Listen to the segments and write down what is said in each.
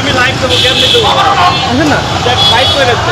আমি লাইভ দেবো, কেমনি দেবো আসেন না, লাইভ করে রাখছি।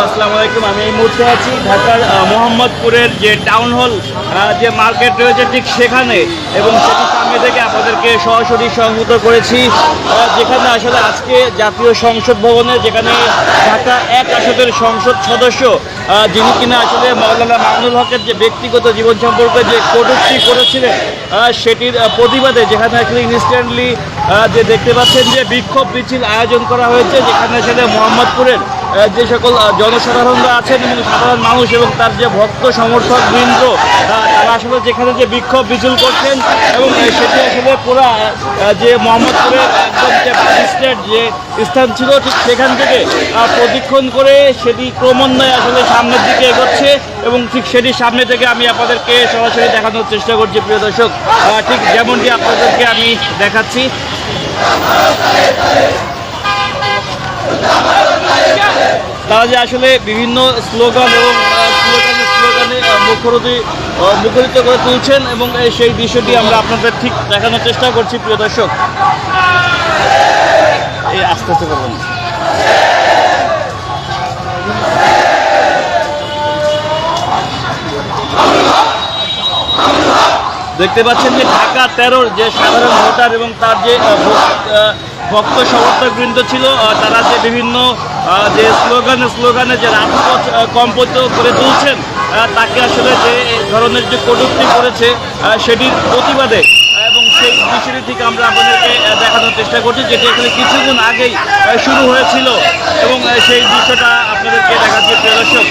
আসসালামু আলাইকুম। আমি এই মুহূর্তে আছি ঢাকার মোহাম্মদপুরের যে টাউন হল যে মার্কেট রয়েছে ঠিক সেখানে, এবং সেটির সামনে থেকে আপনাদেরকে সরাসরি সংযুক্ত করেছি, যেখানে আসলে আজকে জাতীয় সংসদ ভবনে, যেখানে ঢাকা 1 আসনের সংসদ সদস্য যিনি কিনা আসলে মাওলানা মামুনুল হকের যে ব্যক্তিগত জীবন সম্পর্কে যে কটূক্তি করেছিলেন সেটির প্রতিবাদে যেখানে আসলে ইনস্ট্যান্টলি যে দেখতে পাচ্ছেন যে বিক্ষোভ মিছিল আয়োজন করা হয়েছে, যেখানে আসলে মোহাম্মদপুরের যে সকল জনসাধারণরা আছেন এবং সাধারণ মানুষ এবং তার যে ভক্ত সমর্থক বৃন্দ তারা আসলে যেখানে যে বিক্ষোভ মিছিল করছেন, এবং সেটি আসলে পুরো যে মোহাম্মদপুরের একদম যে বাসস্ট্যান্ড যে স্থান ছিল ঠিক সেখান থেকে প্রদক্ষিণ করে সেটি ক্রমান্বয়ে আসলে সামনের দিকে এগোচ্ছে, এবং ঠিক সেটির সামনে থেকে আমি আপনাদেরকে সরাসরি দেখানোর চেষ্টা করছি প্রিয় দর্শক, ঠিক যেমনটি আপনাদেরকে আমি দেখাচ্ছি। তারা যে আসলে বিভিন্ন স্লোগান এবং স্লোগানে মুখরিত করে তুলছেন এবং সেই দৃশ্যটি আমরা আপনাদের ঠিক দেখানোর চেষ্টা করছি প্রিয় দর্শক। এই আস্তে আস্তে করবেন। দেখতে পাচ্ছেন যে ঢাকা 13 যে সাধারণ ভোটার এবং তার যে ভক্ত সমর্থকবৃন্দ ছিল, তারা যে বিভিন্ন যে স্লোগানে যে রাজপথ কম্পিত করে তুলছেন, তাকে আসলে যে ধরনের যে কটূক্তি করেছে সেটির প্রতিবাদে এবং সেই দৃশ্যটি থেকে আমরা আপনাদেরকে দেখানোর চেষ্টা করছি, যেটি এখানে কিছুক্ষণ আগেই শুরু হয়েছিল এবং সেই দৃশ্যটা আপনাদেরকে দেখাচ্ছি প্রিয় দর্শক।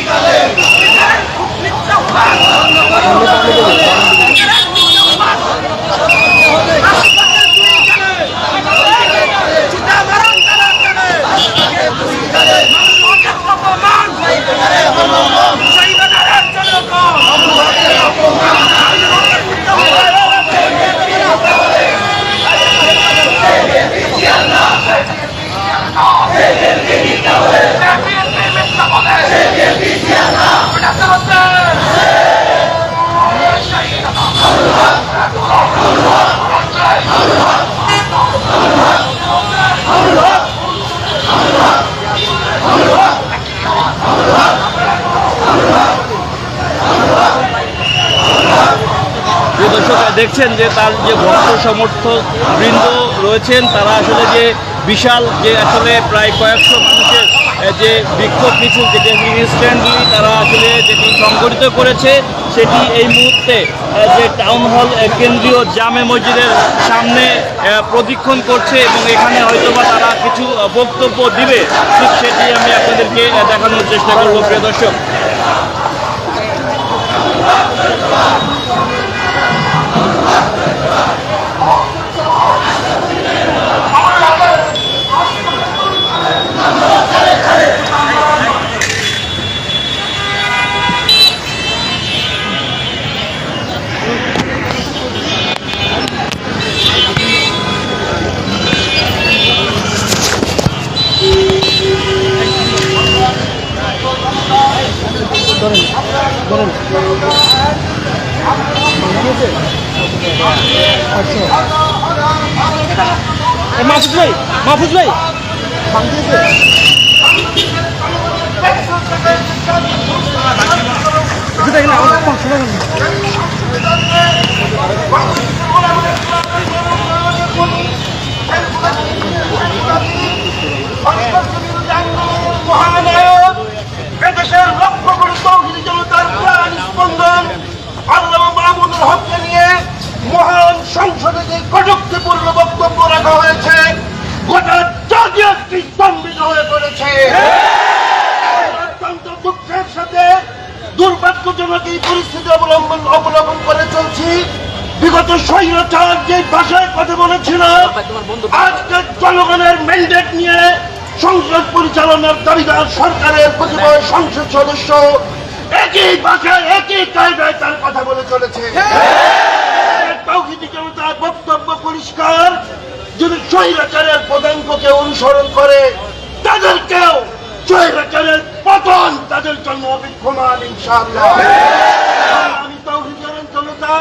দর্শক দেখছেন যে তার যে ভক্ত সমর্থক বৃন্দ রয়েছেন, তারা আসলে যে বিশাল যে আসলে প্রায় কয়েকশো মানুষের যে বিক্ষোভ মিছিল, যেটি ইনস্ট্যান্টলি তারা আসলে যেটি সংগঠিত করেছে, সেটি এই মুহূর্তে যে টাউন হল কেন্দ্রীয় জামে মসজিদের সামনে প্রদীক্ষণ করছে এবং এখানে হয়তোবা তারা কিছু বক্তব্য দিবে, ঠিক সেটি আমি আপনাদেরকে দেখানোর চেষ্টা করব প্রিয় দর্শক। মাহফুজ ভাই এদেশের লক্ষ কোটি তৌহিদি জনতার প্রাণ স্পন্দন আল্লামা মামুনুল হককে নিয়ে মহান সংসদে যে কটূক্তিপূর্ণ বক্তব্য রাখা হয়েছে, গোটা জাতীয়টি স্তম্ভিত হয়ে পড়েছে। অত্যন্ত দুঃখের সাথে দুর্ভাগ্যজনক এই পরিস্থিতি অবলম্বন করে চলছি। বিগত স্বৈরাচার যে ভাষায় কথা বলেছিল, আজকে জনগণের ম্যান্ডেট নিয়ে সংসদ পরিচালনার দাবিদার সরকারের কতিপয় সংসদ সদস্য একই ভাষায় একই কায়দায় তার কথা বলে চলেছে। তাওহীদি জনতার বক্তব্য পরিষ্কার, যদি স্বৈরাচারের পদাঙ্ককে অনুসরণ করে তাদেরকেও স্বৈরাচারের পতন তাদের জন্য অবিক্ষমান ইনশাআল্লাহ। আমি তাওহীদি জনতা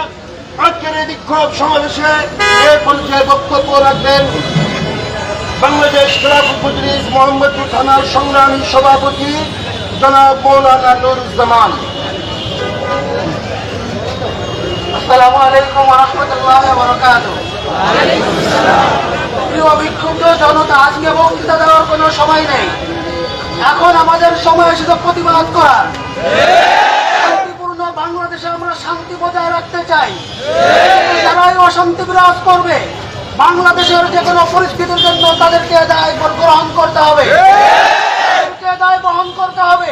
আজকের এই বিক্ষোভ সমাবেশে এই পর্যায়ে বক্তব্য রাখবেন বাংলাদেশ খেলাফত মজলিস মোহাম্মদপুর থানার সংগ্রামী সভাপতি জনাব মৌলানা নুরুজ্জামান। আসসালামু আলাইকুম ওয়া রাহমাতুল্লাহি ওয়া বারাকাতুহু। প্রিয় বিক্ষুব্ধ জনতা, আজকে বক্তৃতা দেওয়ার কোনো সময় নেই। এখন আমাদের সময় এসেছে প্রতিবাদ করার। শান্তিপূর্ণ বাংলাদেশে আমরা শান্তি বজায় রাখতে চাই। যারাই অশান্তি বিরাজ করবে, বাংলাদেশের যে কোনো পরিস্থিতির জন্য তাদেরকে দায় গ্রহণ করতে হবে, দায় বহন করতে হবে।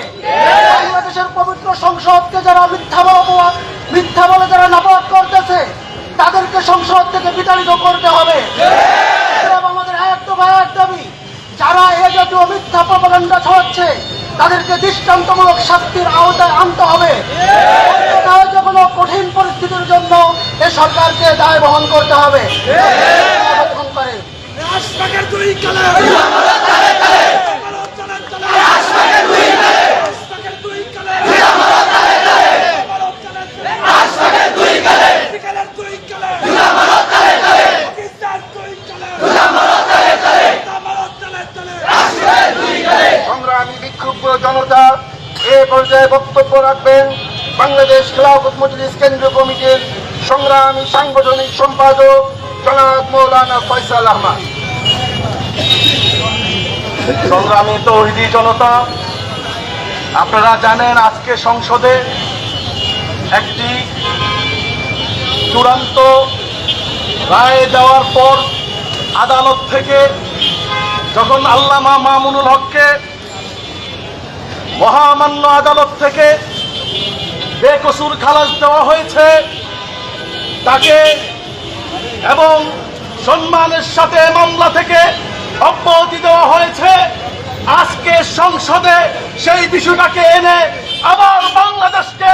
বাংলাদেশের পবিত্র সংসদকে যারা মিথ্যা বলে যারা নাপাক করতেছে, তাদেরকে সংসদ থেকে বিতাড়িত করতে হবে। আমাদের এক দাবি, যারা এ জাতীয় মিথ্যা প্রপাগান্ডা ছড়াচ্ছে তাদেরকে দৃষ্টান্তমূলক শাস্তির আওতায় আনতে হবে। যে কোনো কঠিন পরিস্থিতির জন্য এ সরকারকে দায় বহন করতে হবে। করে বক্তব্য রাখবেন বাংলাদেশ খেলাফত মজলিস কেন্দ্রীয় কমিটির সংগ্রামী সাংগঠনিক সম্পাদক জনাব মৌলানা ফয়সাল আহমদ। সংগ্রামী তৌহিদি জনতা, আপনারা জানেন আজকে সংসদে একটি চূড়ান্ত রায় দেওয়ার পর আদালত থেকে যখন আল্লামা মামুনুল হককে মহামান্য আদালত থেকে বেকসুর খালাস দেওয়া হয়েছে, তাকে এবং সম্মানের সাথে মামলা থেকে অব্যাহতি দেওয়া হয়েছে। আজকে সংসদে সেই বিষয়টাকে এনে আবার বাংলাদেশকে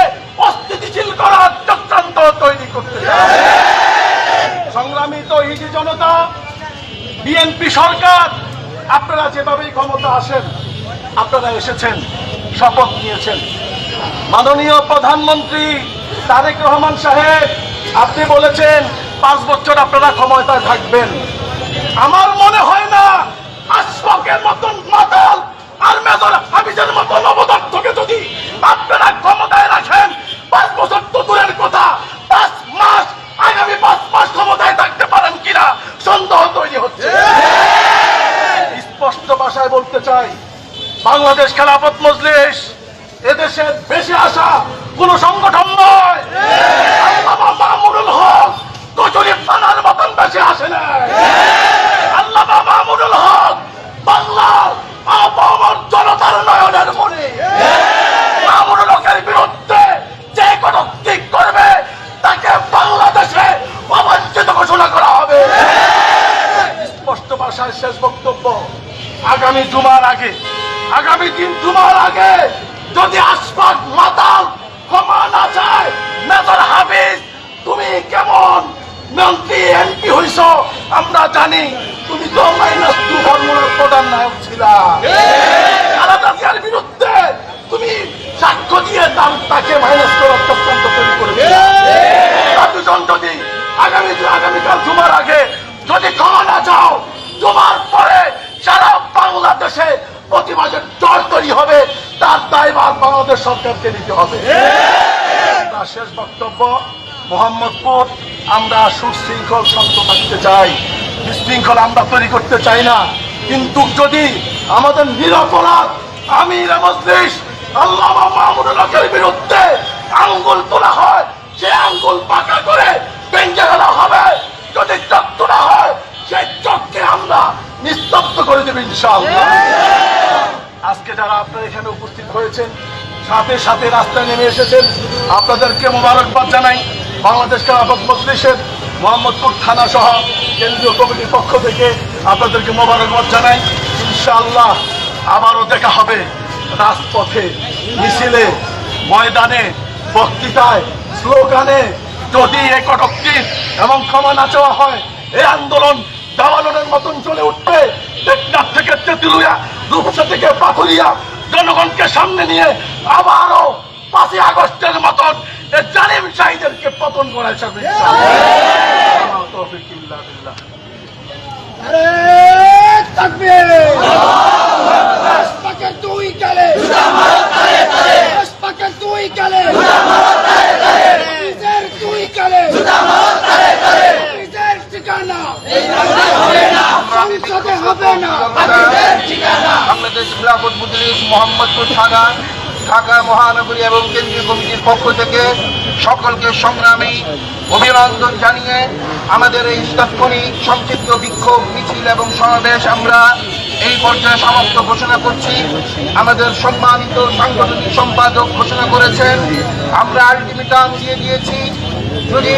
অস্থিতিশীল করার চক্রান্ত তৈরি করতে চায়। সংগ্রামী তৌহিদি জনতা, বিএনপি সরকার, আপনারা যেভাবেই ক্ষমতা আসেন, আপনারা এসেছেন, শপথ নিয়েছেন। মাননীয় প্রধানমন্ত্রী তারেক রহমান সাহেব, আপনি বলেছেন 5 বছর আপনারা ক্ষমতায় থাকবেন। আমার মনে হয় না আশফাকের মতন মাতাল আর মেজর হাফিজের মতন অবদর্থকে যদি আপনারা ক্ষমতায় রাখেন, 5 বছর তো দূরের কথা, 5 মাস, আগামী 5 মাস ক্ষমতায় থাকতে পারেন কিনা সন্দেহ তৈরি হচ্ছে। স্পষ্ট ভাষায় বলতে চাই, বাংলাদেশ খেলাফত মজলিস এদেশের বেশি আসা কোন সংগঠন নয়। আল্লামা মামুনুল হক কচুরি থানার মতন বেশি আসে না। আল্লামা মামুনুল হক বাংলার আপামর জনতার নয়নের মণি। মামুনুল হকের বিরুদ্ধে যে কোনো দিক করবে তাকে বাংলাদেশে অবাঞ্ছিত ঘোষণা করা হবে। স্পষ্ট ভাষায় শেষ বক্তব্য, আগামী জুমার আগে যদি আশফাক মাতাল ক্ষমা না চায়, মেজর হাফিজ তুমি কেমন মন্ত্রী এমপি হইছ আমরা জানি, তুমি তো -2 ফর্মুলার প্রধান নায়ক ছিলা। খালেদা জিয়ার বিরুদ্ধে তুমি সাক্ষ্য দিয়ে তাকে মাইনাস করার চক্রান্ত তৈরি করেছিলে। দুজন যদি আগামীকাল জুমার আগে যদি ক্ষমা না চাও, জুমার পরে সারা বাংলাদেশে প্রতিবাদের জ্বর তৈরি হবে, তার দায়ভার বাংলাদেশ সরকারকে নিতে হবে। শেষ বক্তব্য, মোহাম্মদপুর আমরা সুশৃঙ্খল শান্ত থাকতে চাই, বিশৃঙ্খল আমরা তৈরি করতে চাই না। কিন্তু যদি আমাদের নিরপরাধ আমির মজলিস আল্লামা মামুনুল হকের বিরুদ্ধে আঙ্গুল তোলা হয়, সে আঙ্গুল পাকা করে ভেঙে ফেলা হবে। যদি চোখ তোলা হয়, সেই চোখকে আমরা নিস্তব্ধ করে দেব ইনশাআল্লাহ। আজকে যারা আপনারা এখানে উপস্থিত হয়েছেন, সাথে সাথে রাস্তায় নেমে এসেছেন, আপনাদেরকে মোবারকবাদ জানাই। বাংলাদেশ খেলাফত মজলিসের মোহাম্মদপুর থানা সহ কেন্দ্রীয় কমিটির পক্ষ থেকে আপনাদেরকে মোবারকবাদ জানাই। ইনশাআল্লাহ আবারও দেখা হবে রাজপথে, মিছিলে, ময়দানে, বক্তৃতায়, স্লোগানে। যদি এই কটূক্তি এবং ক্ষমা না চাওয়া হয়, এই আন্দোলন দাবানলের মতন চলে উঠবে। টেকনাফ থেকে তেঁতুলিয়া, রূপসা থেকে পাথুরিয়া, জনগণকে সামনে নিয়ে আবারও 5ই আগস্টের মতন এই জালিম শাহীদেরকে পতন করায় যাবে। বাংলাদেশ খেলাফত মজলিস মোহাম্মদপুর থানা, ঢাকা মহানগরী এবং কেন্দ্রীয় কমিটির পক্ষ থেকে সকলকে সংগ্রামী অভিনন্দন জানিয়ে আমাদের এই তাৎক্ষণিক সংক্ষিপ্ত বিক্ষোভ মিছিল এবং সমাবেশ আমরা এই পর্যায়ে সমাপ্ত ঘোষণা করছি। আমাদের সম্মানিত সাংগঠনিক সম্পাদক ঘোষণা করেছেন, আমরা আলটিমেটাম দিয়ে দিয়েছি, যদি